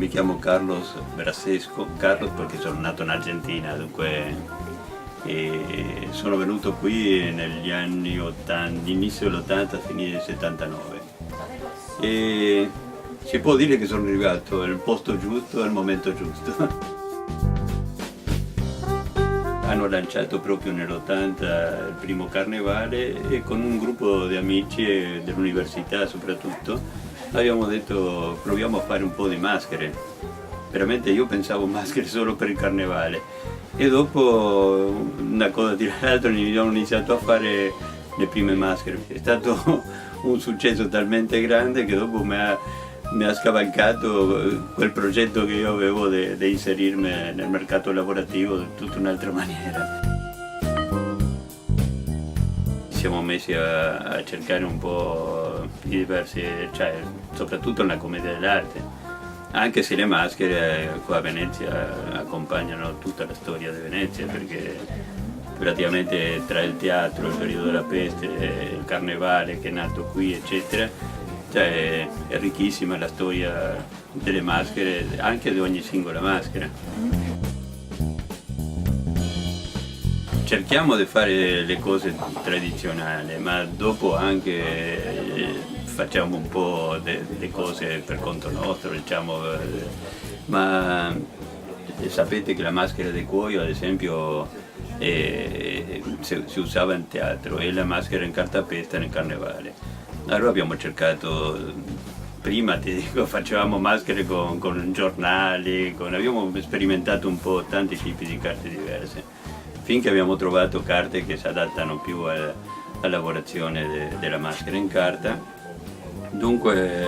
mi chiamo Carlos Brasesco, Carlos perché sono nato in Argentina, dunque sono venuto qui negli anni 80, inizio dell'80, fine del 79. E si può dire che sono arrivato al posto giusto, al momento giusto. Hanno lanciato proprio nell'80 il primo carnevale e con un gruppo di amici dell'università soprattutto abbiamo detto proviamo a fare un po' di maschere. Veramente io pensavo maschere solo per il carnevale e dopo una cosa tira l'altra abbiamo iniziato a fare le prime maschere. È stato un successo talmente grande che dopo mi ha scavalcato quel progetto che io avevo di inserirmi nel mercato lavorativo in tutta un'altra maniera. Siamo messi a cercare un po' di diversi, cioè soprattutto nella commedia dell'arte, anche se le maschere qua a Venezia accompagnano tutta la storia di Venezia, perché praticamente tra il teatro, il periodo della peste, il carnevale che è nato qui, eccetera, cioè, è ricchissima la storia delle maschere, anche di ogni singola maschera. Cerchiamo di fare le cose tradizionali, ma dopo anche facciamo un po' delle cose per conto nostro, diciamo, ma sapete che la maschera di cuoio, ad esempio, si usava in teatro e la maschera in cartapesta nel carnevale. Allora abbiamo cercato, prima ti dico, facevamo maschere con giornali, abbiamo sperimentato un po' tanti tipi di carte diverse, finché abbiamo trovato carte che si adattano più alla lavorazione della maschera in carta. Dunque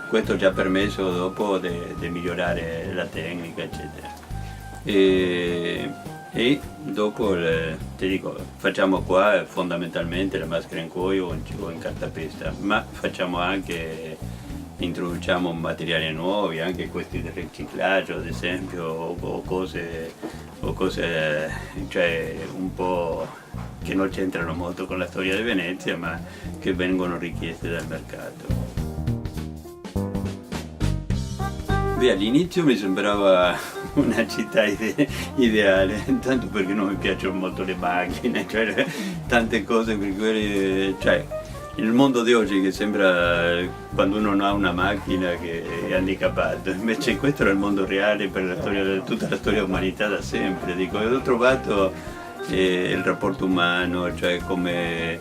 questo ci ha permesso dopo di migliorare la tecnica, eccetera. E dopo, ti dico, facciamo qua fondamentalmente la maschera in cuoio o in cartapesta, ma facciamo anche, introduciamo materiali nuovi, anche questi del riciclaggio ad esempio, o cose cioè un po' che non c'entrano molto con la storia di Venezia, ma che vengono richieste dal mercato. Beh, all'inizio mi sembrava una città ideale, tanto perché non mi piacciono molto le macchine, cioè tante cose, perché cioè, il mondo di oggi che sembra quando uno non ha una macchina che è handicappato, invece questo era il mondo reale per la storia, tutta la storia dell'umanità da sempre. Dico, ho trovato il rapporto umano, cioè come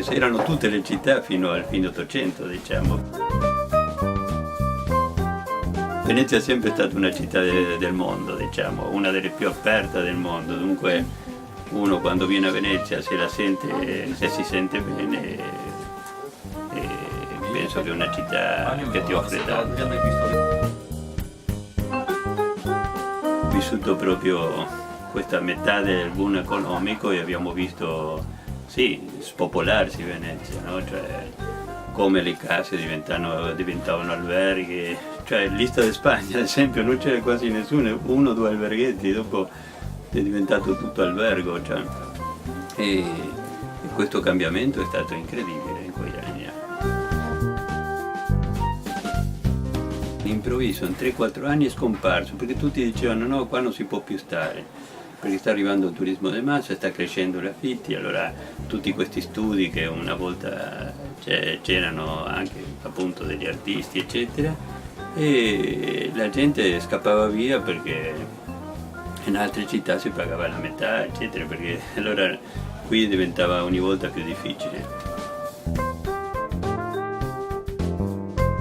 erano tutte le città fino al fine 800, diciamo. Venezia è sempre stata una città del mondo, diciamo, una delle più aperte del mondo, dunque uno quando viene a Venezia se si sente bene, e penso che è una città che ti offre tanto. Ho vissuto proprio questa metà del boom economico e abbiamo visto, sì, spopolarsi Venezia, no? Cioè, come le case diventavano alberghi, cioè l'Ista di Spagna ad esempio non c'era quasi nessuno, 1 o 2 alberghetti, dopo è diventato tutto albergo, cioè. E questo cambiamento è stato incredibile in quegli anni. All'improvviso in 3-4 anni è scomparso, perché tutti dicevano no, qua non si può più stare, perché sta arrivando il turismo di massa, sta crescendo gli affitti, allora tutti questi studi che una volta c'erano anche appunto degli artisti eccetera, e la gente scappava via perché in altre città si pagava la metà eccetera, perché allora qui diventava ogni volta più difficile.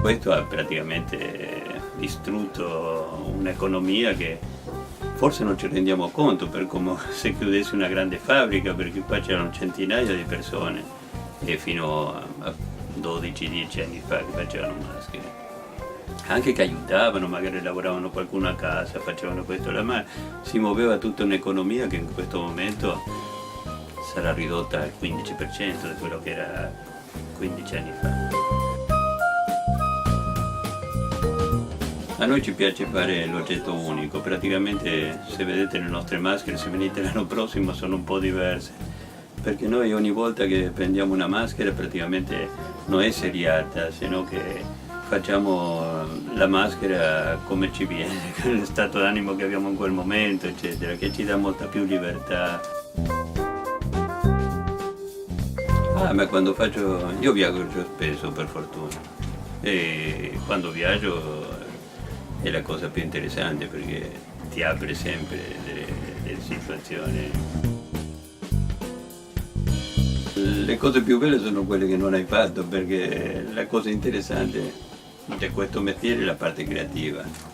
Questo ha praticamente distrutto un'economia che forse non ci rendiamo conto, per come se chiudessi una grande fabbrica, perché qua c'erano centinaia di persone e fino a 12-10 anni fa che facevano maschere. Anche che aiutavano, magari lavoravano qualcuno a casa, facevano questo, ma si muoveva tutta un'economia che in questo momento sarà ridotta al 15% di quello che era 15 anni fa. A noi ci piace fare l'oggetto unico, praticamente se vedete le nostre maschere, se venite l'anno prossimo, sono un po' diverse, perché noi ogni volta che prendiamo una maschera praticamente non è seriata, sino che facciamo la maschera come ci viene, con lo stato d'animo che abbiamo in quel momento, eccetera, che ci dà molta più libertà. Ma quando faccio... io viaggio spesso per fortuna e quando viaggio è la cosa più interessante perché ti apre sempre delle situazioni. Le cose più belle sono quelle che non hai fatto perché la cosa interessante di questo mestiere è la parte creativa.